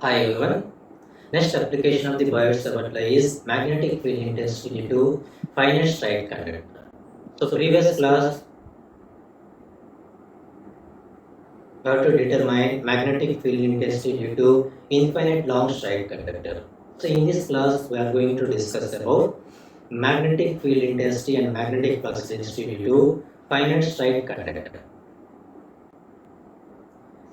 Hi everyone. Next application of the Biot-Savart law is magnetic field intensity due to finite straight conductor. So previous class we have to determine magnetic field intensity due to infinite long straight conductor. So in this class we are going to discuss about magnetic field intensity and magnetic flux density due to finite straight conductor.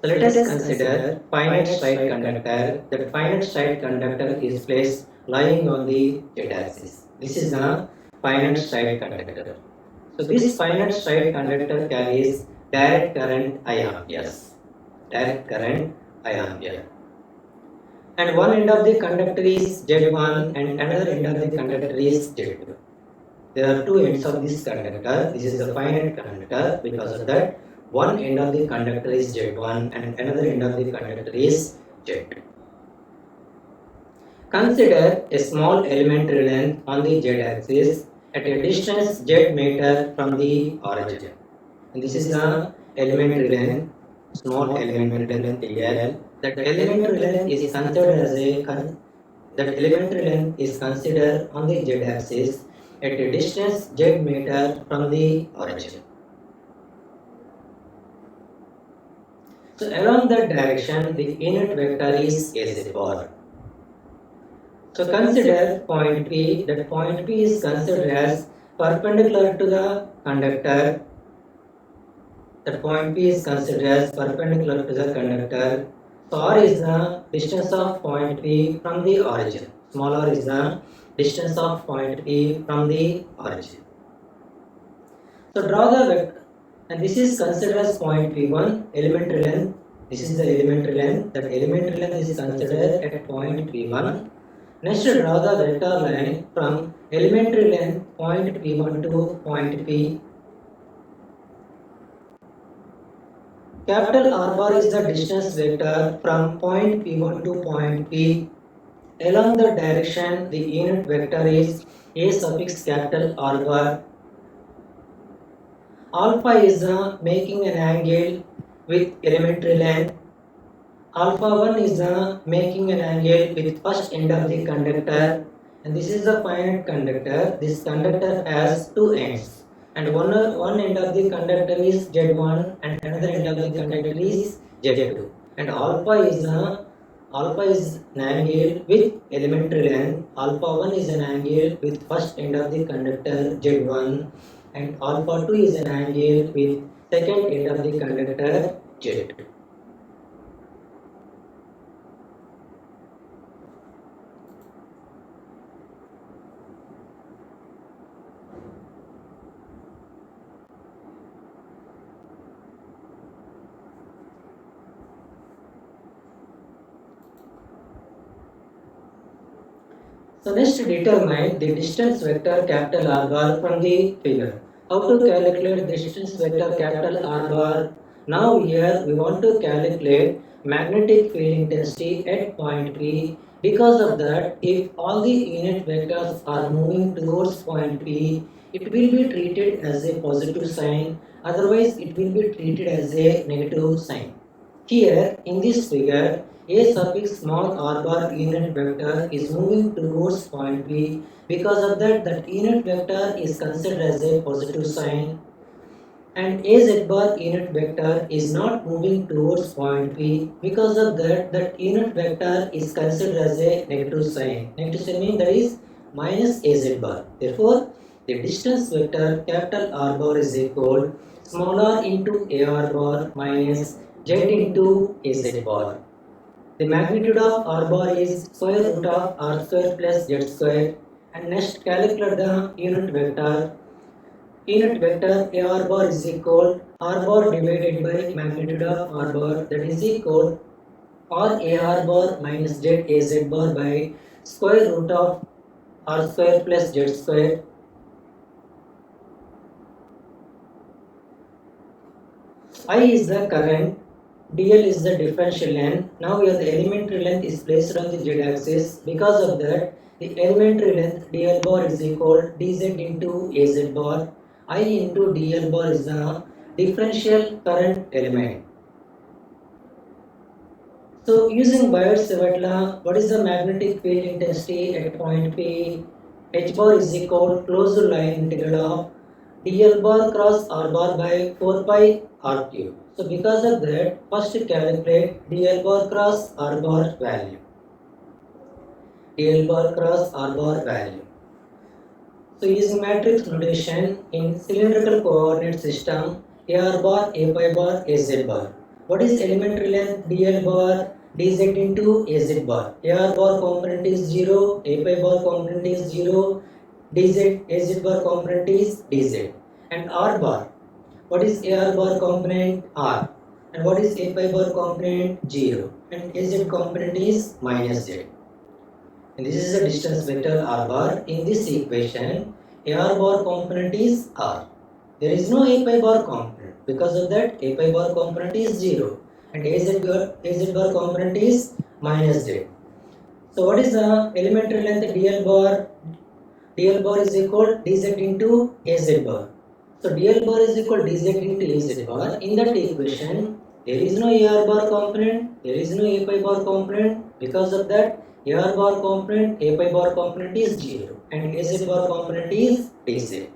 So let us consider finite straight conductor. That finite straight conductor is placed lying on the z-axis. This is a finite straight conductor. So this finite straight conductor carries direct current I amperes. Direct current I ampere. And one end of the conductor is Z1 and another end of the conductor is Z2. There are two ends of this conductor. This is the finite conductor. Because of that, one end of the conductor is Z1 and another end of the conductor is Z2. Consider a small elementary length on the z-axis at a distance z meter from the origin. And this is the elementary length, small elementary length L. That elementary length is considered as on the z-axis at a distance z meter from the origin. So along that direction, the unit vector is z bar. So consider point P, that point P is considered as perpendicular to the conductor. That point P is considered as perpendicular to the conductor. So R is the distance of point P from the origin. Small r is the distance of point P from the origin. So draw the vector, and this is considered as point P1, elementary length. This is the elementary length. That elementary length is considered at point P1. Next, draw the vector line from elementary length point P1 to point P. Capital R bar is the distance vector from point P1 to point P. Along the direction, the unit vector is A suffix capital R bar. Alpha is making an angle with elementary length. Alpha 1 is making an angle with first end of the conductor, and this is the finite conductor. This conductor has two ends, and one end of the conductor is Z1 and another end of the conductor is Z2. And alpha is an angle with elementary length. Alpha 1 is an angle with first end of the conductor Z1, and alpha 2 is an angle with second end of the conductor Z2. So next determine the distance vector capital R bar from the figure. How to calculate the distance vector capital R bar? Now here we want to calculate magnetic field intensity at point P. Because of that, if all the unit vectors are moving towards point P, it will be treated as a positive sign, otherwise it will be treated as a negative sign. Here in this figure, a suffix small r bar unit vector is moving towards point P. Because of that, that unit vector is considered as a positive sign, and a z bar unit vector is not moving towards point P. Because of that, that unit vector is considered as a negative sign. Negative sign means that is minus a z bar. Therefore, the distance vector capital R bar is equal small r into a r bar minus z into a z bar. The magnitude of r bar is square root of r square plus z square. And next calculate the unit vector. Unit vector a r bar is equal r bar divided by magnitude of r bar, that is equal r a r bar minus z a z bar by square root of r square plus z square. I is the current, dl is the differential length. Now here the elementary length is placed on the z axis. Because of that, the elementary length dl bar is equal dz into az bar. I into dl bar is the differential current element. So using Biot-Savart law, what is the magnetic field intensity at point P? H bar is equal closed line integral of dl bar cross r bar by 4 pi r cube. So because of that, first calculate dl bar cross r bar value. dl bar cross r bar value. So using matrix notation in cylindrical coordinate system, AR bar, A pi bar, AZ bar. What is elementary length dl bar? dz into AZ bar. AR bar component is 0, A pi bar component is 0, dz, AZ bar component is dz. And R bar. What is AR bar component? R. And what is A pi bar component? 0. And AZ component is minus z. And this is the distance vector r bar. In this equation, AR bar component is r. There is no A pi bar component. Because of that, A pi bar component is 0. And AZ bar component is minus z. So what is the elementary length dl bar? dl bar is equal dz into AZ bar. So dl bar is equal dz into AZ bar. In that equation, there is no AR bar component. There is no A pi bar component. Because of that, AR bar component, A pi bar component is 0 and AZ bar component is dz.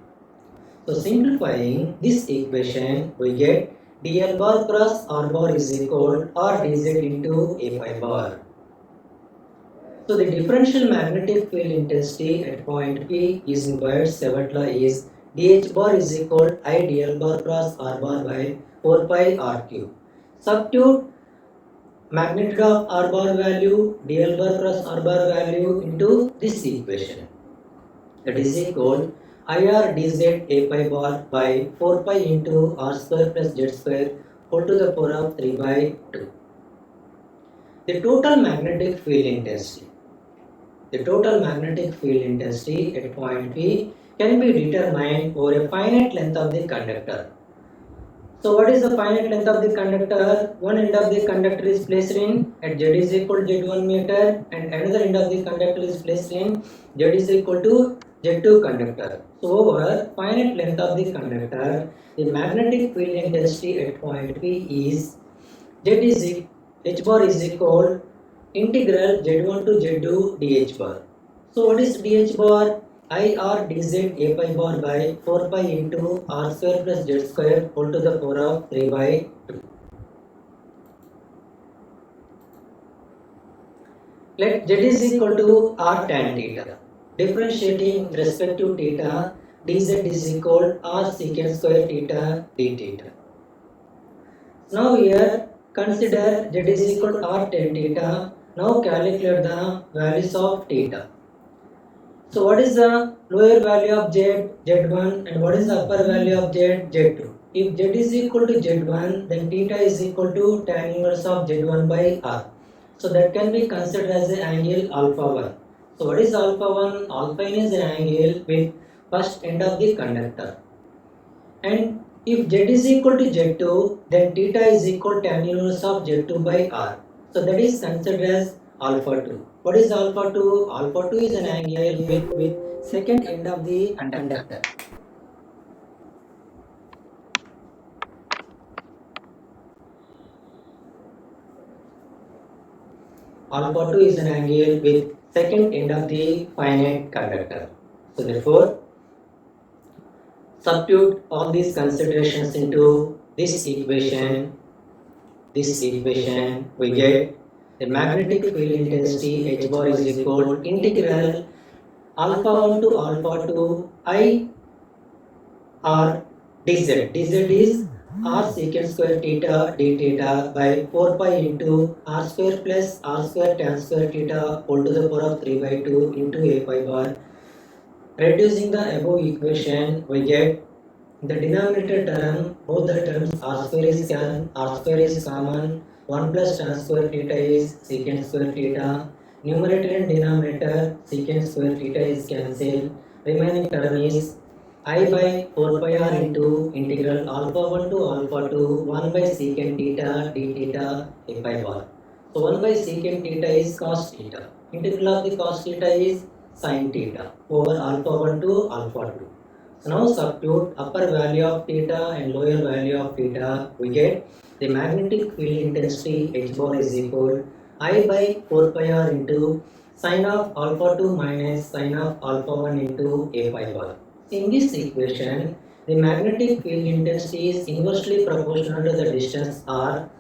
So simplifying this equation, we get dl bar cross r bar is equal r dz into A pi bar. So the differential magnetic field intensity at point P using Biot-Savart law is dH bar is equal I dl bar cross r bar by 4 pi r cube. Substitute magnitude of r bar value, dl bar cross r bar value into this equation. That is equal IR dz A pi bar by 4 pi into r square plus z square whole to the power of 3 by 2. The total magnetic field intensity. The total magnetic field intensity at point P can be determined over a finite length of the conductor. So what is the finite length of the conductor? One end of the conductor is placed in at z is equal to z1 meter and another end of the conductor is placed in z is equal to z2 conductor. So over finite length of the conductor, the magnetic field intensity at point P is h bar is equal integral z1 to z2 dh bar. So what is dh bar? IR dz A pi bar by 4 pi into r square plus z square whole to the power of 3 by 2. Let z is equal to r tan theta. Differentiating with respect to theta, dz is equal r secant square theta d theta. Now here consider z is equal to r tan theta. Now calculate the values of theta. So what is the lower value of z, z1 and what is the upper value of z, z2? If z is equal to z1, then theta is equal to tan inverse of z1 by r. So that can be considered as the angle alpha 1. So what is alpha 1? Alpha is an angle with first end of the conductor. And if z is equal to z2, then theta is equal to tan inverse of z2 by r. So that is considered as alpha 2. What is alpha 2? Alpha 2 is an angle with second end of the conductor. Alpha 2 is an angle with second end of the finite conductor. So therefore, substitute all these considerations into this equation. We get the magnetic field intensity h bar is equal integral alpha 1 to alpha 2 I r dz. dz is r secant square theta d theta by 4 pi into r square plus r square tan square theta whole to the power of 3 by 2 into A pi bar. Reducing the above equation, we get the denominator term, both the terms r square is common, 1 plus tan square theta is secant square theta, numerator and denominator secant square theta is cancelled, remaining term is I by 4 pi r into integral alpha 1 to alpha 2 1 by secant theta d theta A pi bar. So 1 by secant theta is cos theta, integral of the cos theta is sin theta over alpha 1 to alpha 2. So now substitute upper value of theta and lower value of theta, we get the magnetic field intensity h bar is equal I by 4 pi r into sine of alpha 2 minus sine of alpha 1 into a pi bar. In this equation, the magnetic field intensity is inversely proportional to the distance r.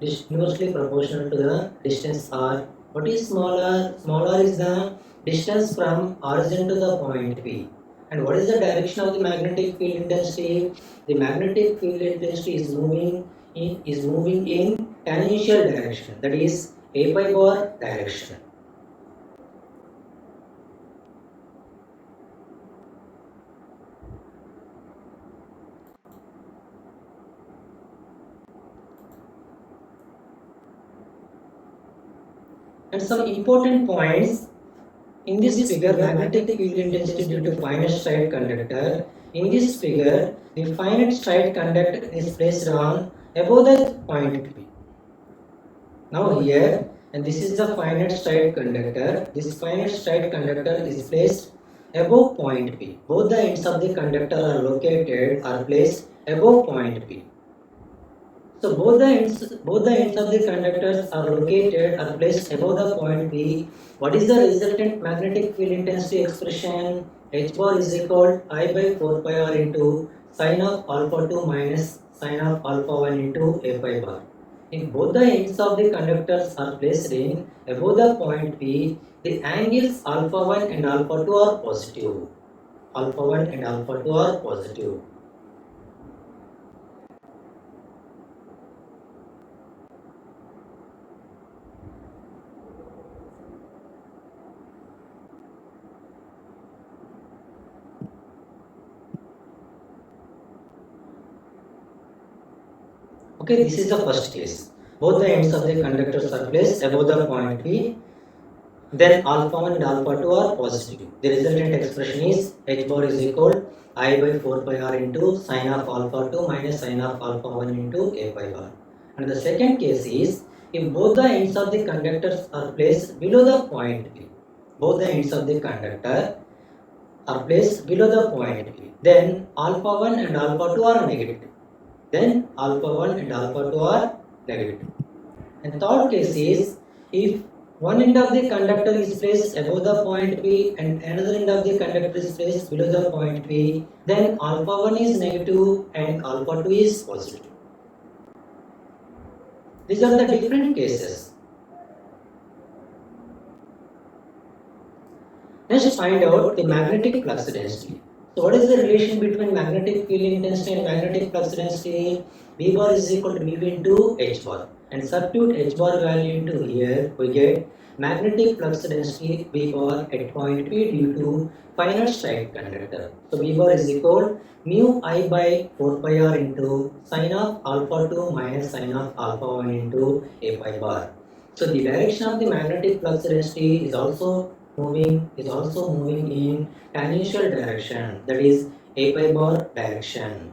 Inversely proportional to the distance r. What is smaller? Smaller is the distance from origin to the point P. And what is the direction of the magnetic field intensity? The magnetic field intensity is moving in tangential direction, that is a pi bar direction. And some important points in this figure, magnetic field intensity due to finite straight conductor. In this figure, the finite straight conductor is placed on above the point P. Now here, and this is the finite straight conductor. This finite straight conductor is placed above point P. Both the ends of the conductor are placed above point P. So both the ends of the conductors are placed above the point P. What is the resultant magnetic field intensity expression? H bar is equal I by 4 pi r into sine of alpha 2 minus sine of alpha 1 into a pi bar. If both the ends of the conductors are placed in above the point P, the angles alpha 1 and alpha 2 are positive. Alpha 1 and alpha 2 are positive. Okay, this is the first case. Both the ends of the conductors are placed above the point P. Then alpha 1 and alpha 2 are positive. The resultant expression is H bar is equal I by 4 pi r into sine of alpha 2 minus sine of alpha 1 into a pi bar. And the second case is if both the ends of the conductors are placed below the point P. Both the ends of the conductor are placed below the point P. Then alpha 1 and alpha 2 are negative. Then alpha 1 and alpha 2 are negative. And third case is if one end of the conductor is placed above the point P and another end of the conductor is placed below the point P, then alpha 1 is negative and alpha 2 is positive. These are the different cases. Let's find out the magnetic flux density. So what is the relation between magnetic field intensity and magnetic flux density? V bar is equal to mu into H bar. And substitute H bar value into here, we get magnetic flux density V bar at point P due to finite straight conductor. So V bar is equal mu I by 4 pi r into sine of alpha 2 minus sine of alpha 1 into a pi bar. So the direction of the magnetic flux density is also moving in tangential direction, that is a pi bar direction.